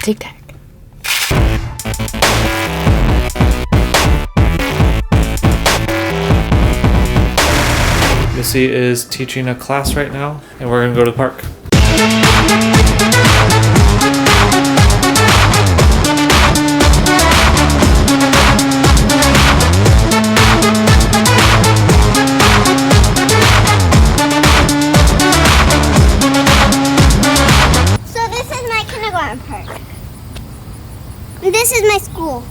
Tic Tac. Missy is teaching a class right now, and we're gonna go to the park. So this is my kindergarten park. And this is my school.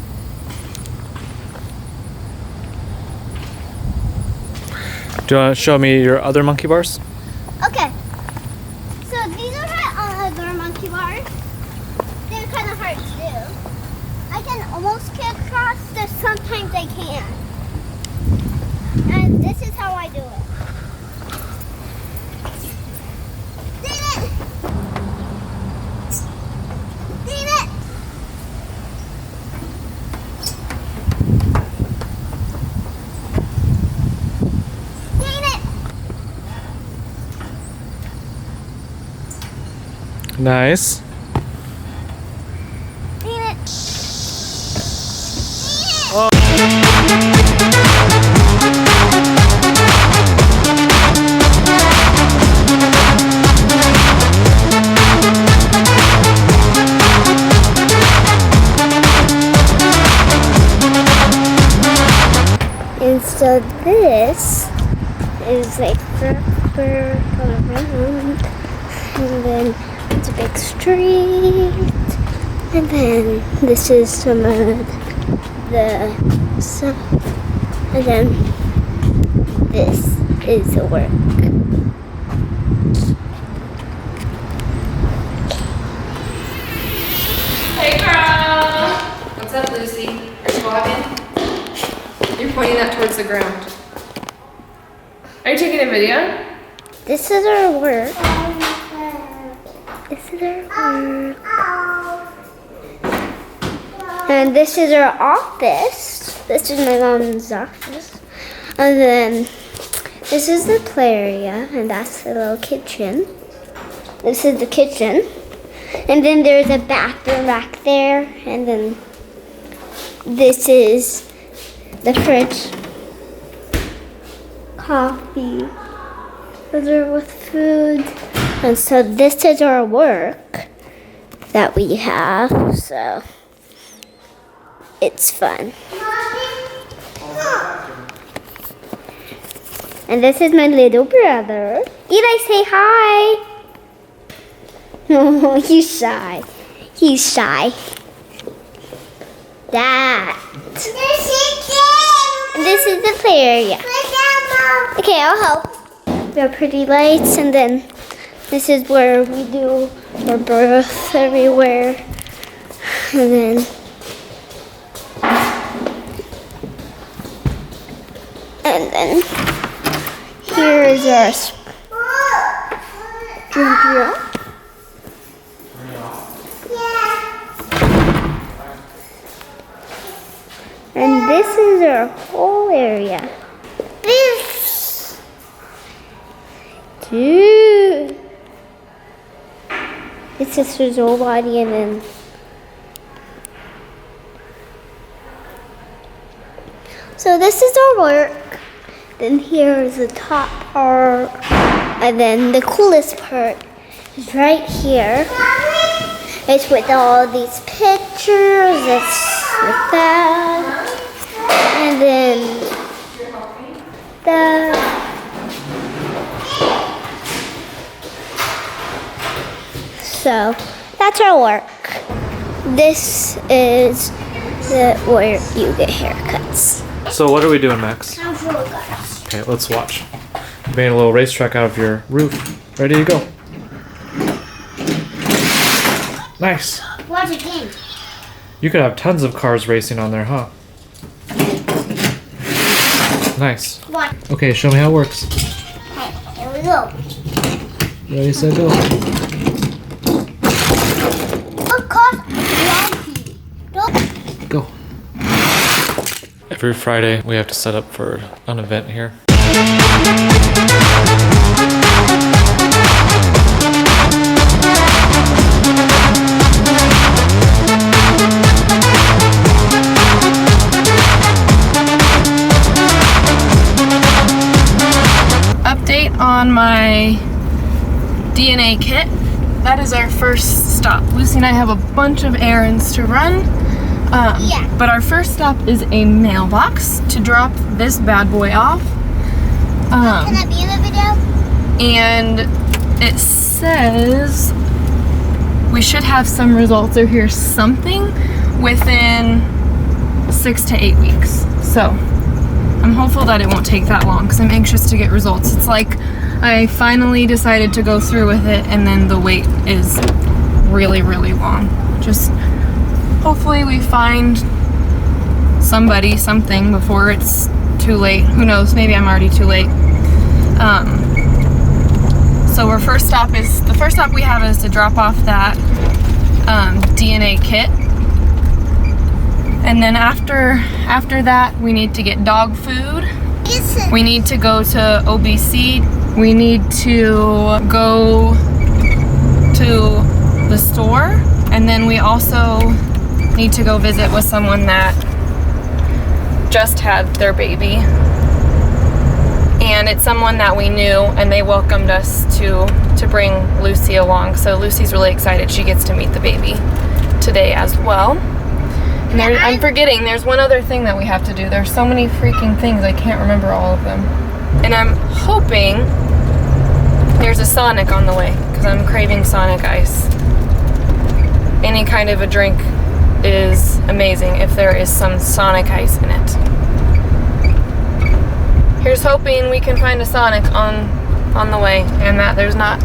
Do you want to show me your other monkey bars? Okay. So these are my other monkey bars. They're kind of hard to do. I can almost get across, but sometimes I can't. And this is how I do it. Dang it! Dang it! Dang it! Nice. Dang it! And so this is like rubber around, and then it's a big street, and then this is some of the stuff, and then this is the work. Hey girl! What's up, Lucy? Are you vlogging? You're pointing that towards the ground. Are you taking a video? This is our work. This is our work. And this is our office. This is my mom's office. And then this is the play area, and that's the little kitchen. This is the kitchen. And then there's a bathroom back there. And then this is the fridge. Coffee. Those are with food. And so this is our work that we have. So it's fun. And this is my little brother. Eli, say hi. Oh, he's shy. He's shy. That. And this is the play area. Okay, I'll help. We have pretty lights, and then this is where we do our birth everywhere. And then here is our studio. And this is our whole area. This. Dude. This is his whole body, and then so this is our work. Then here is the top part, and then the coolest part is right here. It's with all these pictures. It's like that, and then so that's our work. This is where you get haircuts. So what are we doing, Max? Sounds really good. Okay, let's watch. Made a little racetrack out of your roof. Ready to go. Nice. Watch a game. You could have tons of cars racing on there, huh? Nice. Watch. Okay, show me how it works. Okay, here we go. Ready, set, go. Of course, don't. Go. Every Friday, we have to set up for an event here. DNA kit. That is our first stop. Lucy and I have a bunch of errands to run. Yeah. But our first stop is a mailbox to drop this bad boy off. Can I be in the video? And it says we should have some results or hear something within 6 to 8 weeks. So I'm hopeful that it won't take that long because I'm anxious to get results. It's like I finally decided to go through with it and then the wait is really, really long. Just hopefully we find somebody, something before it's too late. Who knows, maybe I'm already too late. So the first stop we have is to drop off that DNA kit. And then after that, we need to get dog food. We need to go to OBC. We need to go to the store. And then we also need to go visit with someone that just had their baby. And it's someone that we knew, and they welcomed us to bring Lucy along. So Lucy's really excited. She gets to meet the baby today as well. And I'm forgetting, there's one other thing that we have to do. There's so many freaking things, I can't remember all of them. And I'm hoping there's a Sonic on the way, because I'm craving Sonic Ice. Any kind of a drink is amazing if there is some Sonic Ice in it. Here's hoping we can find a Sonic on the way and that there's not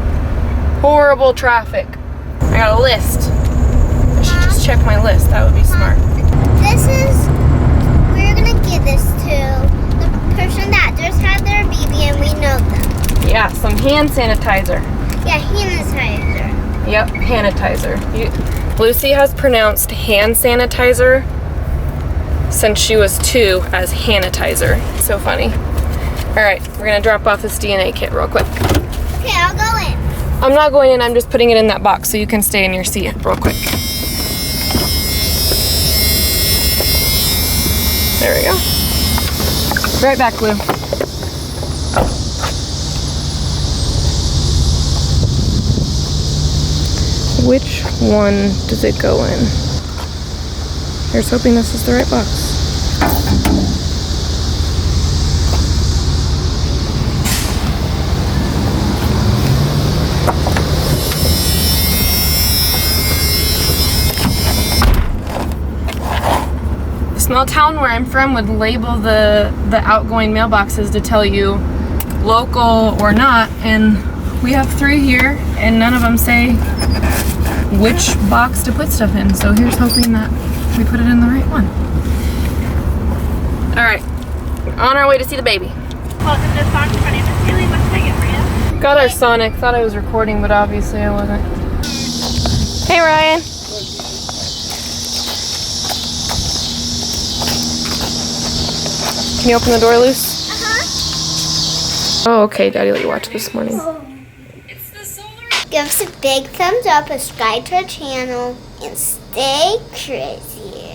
horrible traffic. I got a list. I should just check my list. That would be smart. We're gonna give this to the person that just had their baby and we know them. Yeah, some hand sanitizer. Yeah, hand sanitizer. Yep, sanitizer. Lucy has pronounced hand sanitizer since she was 2 as sanitizer. So funny. All right, we're gonna drop off this DNA kit real quick. Okay, I'll go in. I'm not going in, I'm just putting it in that box so you can stay in your seat real quick. There we go. Right back, Blue. Which one does it go in? Here's hoping this is the right box. The small town where I'm from would label the outgoing mailboxes to tell you local or not, and we have 3 here and none of them say which box to put stuff in, so here's hoping that we put it in the right one. Alright, on our way to see the baby. Welcome to Sonic. My name is Haley. What can I get for you? Got our Sonic. Thought I was recording, but obviously I wasn't. Hey Ryan. Can you open the door, Luce? Oh, okay. Daddy let you watch this morning. Give us a big thumbs up, subscribe to our channel, and stay crazy.